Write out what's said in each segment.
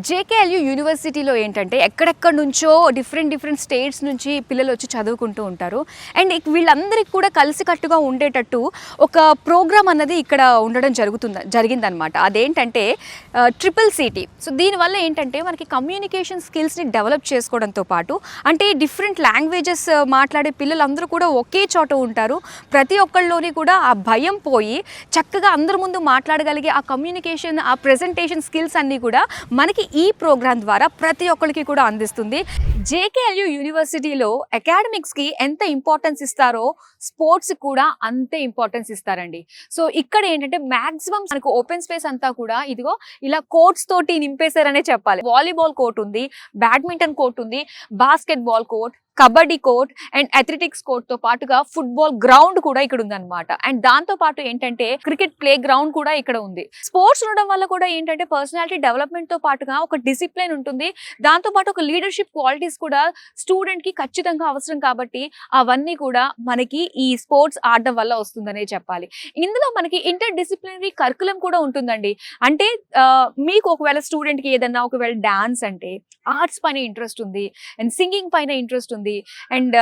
జేకేఎల్యూ యూనివర్సిటీలో ఏంటంటే ఎక్కడెక్కడి నుంచో డిఫరెంట్ స్టేట్స్ నుంచి పిల్లలు వచ్చి చదువుకుంటూ ఉంటారు. అండ్ వీళ్ళందరికీ కూడా కలిసికట్టుగా ఉండేటట్టు ఒక ప్రోగ్రామ్ అన్నది ఇక్కడ ఉండడం జరిగిందనమాట. అదేంటంటే ట్రిపుల్ సిటీ. సో దీనివల్ల ఏంటంటే మనకి కమ్యూనికేషన్ స్కిల్స్ని డెవలప్ చేసుకోవడంతో పాటు అంటే డిఫరెంట్ లాంగ్వేజెస్ మాట్లాడే పిల్లలందరూ కూడా ఒకే చోట ఉంటారు. ప్రతి ఒక్కళ్ళలోని కూడా ఆ భయం పోయి చక్కగా అందరి ముందు మాట్లాడగలిగే ఆ కమ్యూనికేషన్, ఆ ప్రెజెంటేషన్ స్కిల్స్ అన్నీ కూడా మనకి ఈ ప్రోగ్రామ్ ద్వారా ప్రతి ఒక్కరికి కూడా అందిస్తుంది. జేకేఎల్యూ యూనివర్సిటీలో అకాడమిక్స్కి ఎంత ఇంపార్టెన్స్ ఇస్తారో స్పోర్ట్స్ కూడా అంతే ఇంపార్టెన్స్ ఇస్తారండి. సో ఇక్కడ ఏంటంటే మ్యాక్సిమం మనకు ఓపెన్ స్పేస్ అంతా కూడా ఇదిగో ఇలా కోర్ట్స్ తోటి నింపేశారనే చెప్పాలి. వాలీబాల్ కోర్ట్ ఉంది, బ్యాడ్మింటన్ కోర్ట్ ఉంది, basketball court, kabaddi court and athletics కోర్ట్తో పాటుగా ఫుట్బాల్ గ్రౌండ్ కూడా ఇక్కడ ఉందన్నమాట. అండ్ దాంతో పాటు ఏంటంటే క్రికెట్ ప్లే గ్రౌండ్ కూడా ఇక్కడ ఉంది. స్పోర్ట్స్ ఉండడం వల్ల కూడా ఏంటంటే పర్సనాలిటీ డెవలప్మెంట్తో పాటుగా ఒక డిసిప్లిన్ ఉంటుంది. దాంతోపాటు ఒక లీడర్షిప్ క్వాలిటీస్ కూడా స్టూడెంట్కి ఖచ్చితంగా అవసరం. కాబట్టి అవన్నీ కూడా మనకి ఈ స్పోర్ట్స్ ఆడడం వల్ల వస్తుందనే చెప్పాలి. ఇందులో మనకి ఇంటర్ డిసిప్లినరీ కరికులం కూడా ఉంటుందండి. అంటే మీకు ఒకవేళ స్టూడెంట్కి ఏదన్నా ఒకవేళ డాన్స్ అంటే ఆర్ట్స్ పైన ఇంట్రెస్ట్ ఉంది అండ్ సింగింగ్ పైన ఇంట్రెస్ట్ ఉంది అండ్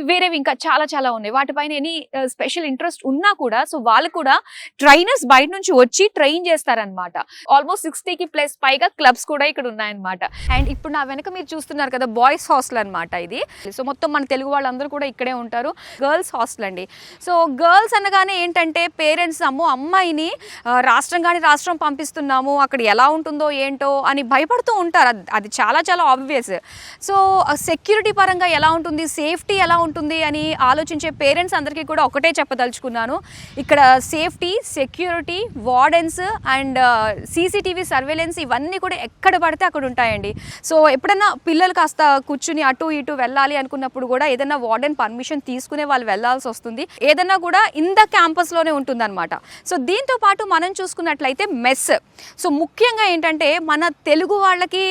వేరేవి ఇంకా చాలా ఉన్నాయి. వాటిపైన ఎనీ స్పెషల్ ఇంట్రెస్ట్ ఉన్నా కూడా సో వాళ్ళు కూడా ట్రైనర్స్ బయట నుంచి వచ్చి ట్రైన్ చేస్తారనమాట. ఆల్మోస్ట్ 60కి ప్లస్ పైగా క్లబ్స్ కూడా ఇక్కడ ఉన్నాయన్నమాట. అండ్ ఇప్పుడు నా వెనక మీరు చూస్తున్నారు కదా బాయ్స్ హాస్టల్ అనమాట ఇది. సో మొత్తం మన తెలుగు వాళ్ళందరూ కూడా ఇక్కడే ఉంటారు. గర్ల్స్ హాస్టల్ అండి. సో గర్ల్స్ అనగానే ఏంటంటే పేరెంట్స్ అమ్మాయిని రాష్ట్రం పంపిస్తున్నాము, అక్కడ ఎలా ఉంటుందో ఏంటో అని భయపడుతూ ఉంటారు. అది చాలా ఆబ్వియస్. సో సెక్యూరిటీ పరంగా ఎలా ఉంటుంది, సేఫ్టీ ఎలా ఉంటుంది అని ఆలోచించే పేరెంట్స్ అందరికీ కూడా ఒకటే చెప్పదలుచుకున్నాను. ఇక్కడ safety, security, wardens and CCTV surveillance ఇవన్నీ కూడా ఎక్కడ పడితే అక్కడ ఉంటాయండి. సో ఎప్పుడన్నా పిల్లలు కాస్త కూర్చుని అటు ఇటు వెళ్ళాలి అనుకున్నప్పుడు కూడా ఏదైనా వార్డెన్ పర్మిషన్ తీసుకునే వాళ్ళు వెళ్ళాల్సి వస్తుంది. ఏదన్నా కూడా ఇన్ ద క్యాంపస్లోనే ఉంటుందన్నమాట. సో దీంతో పాటు మనం చూసుకున్నట్లయితే మెస్. సో ముఖ్యంగా ఏంటంటే మన తెలుగు వాళ్ళకి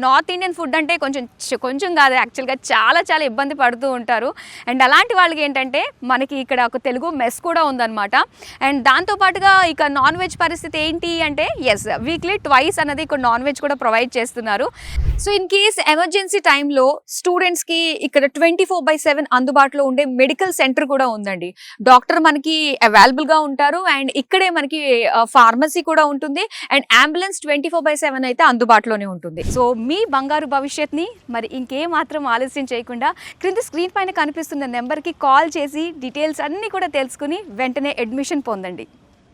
నార్త్ ఇండియన్ ఫుడ్ అంటే కొంచెం కాదు, యాక్చువల్గా చాలా ఇబ్బంది పడుతూ ఉంటారు. అండ్ అలాంటి వాళ్ళకి ఏంటంటే మనకి ఇక్కడ ఒక తెలుగు మెస్ కూడా ఉందన్నమాట. అండ్ దాంతోపాటుగా ఇక నాన్ వెజ్ పరిస్థితి ఏంటి అంటే వీక్లీ ట్వైస్ అనేది ఇక్కడ నాన్ వెజ్ కూడా ప్రొవైడ్ చేస్తున్నారు. సో ఇన్ కేస్ ఎమర్జెన్సీ టైంలో స్టూడెంట్స్కి ఇక్కడ 24/7 అందుబాటులో ఉండే మెడికల్ సెంటర్ కూడా ఉందండి. డాక్టర్ మనకి అవైలబుల్గా ఉంటారు అండ్ ఇక్కడే మనకి ఫార్మసీ కూడా ఉంటుంది అండ్ అంబులెన్స్ 24/7 అయితే అందుబాటులోనే ఉంటుంది. సో మీ బంగారు భవిష్యత్ని మరి ఇంకేమాత్రం ఆలస్యం చేయకుండా క్రింద స్క్రీన్ పైన కనిపిస్తున్న నెంబర్కి కాల్ చేసి డీటెయిల్స్ అన్నీ కూడా తెలుసుకుని వెంటనే అడ్మిషన్ పొందండి.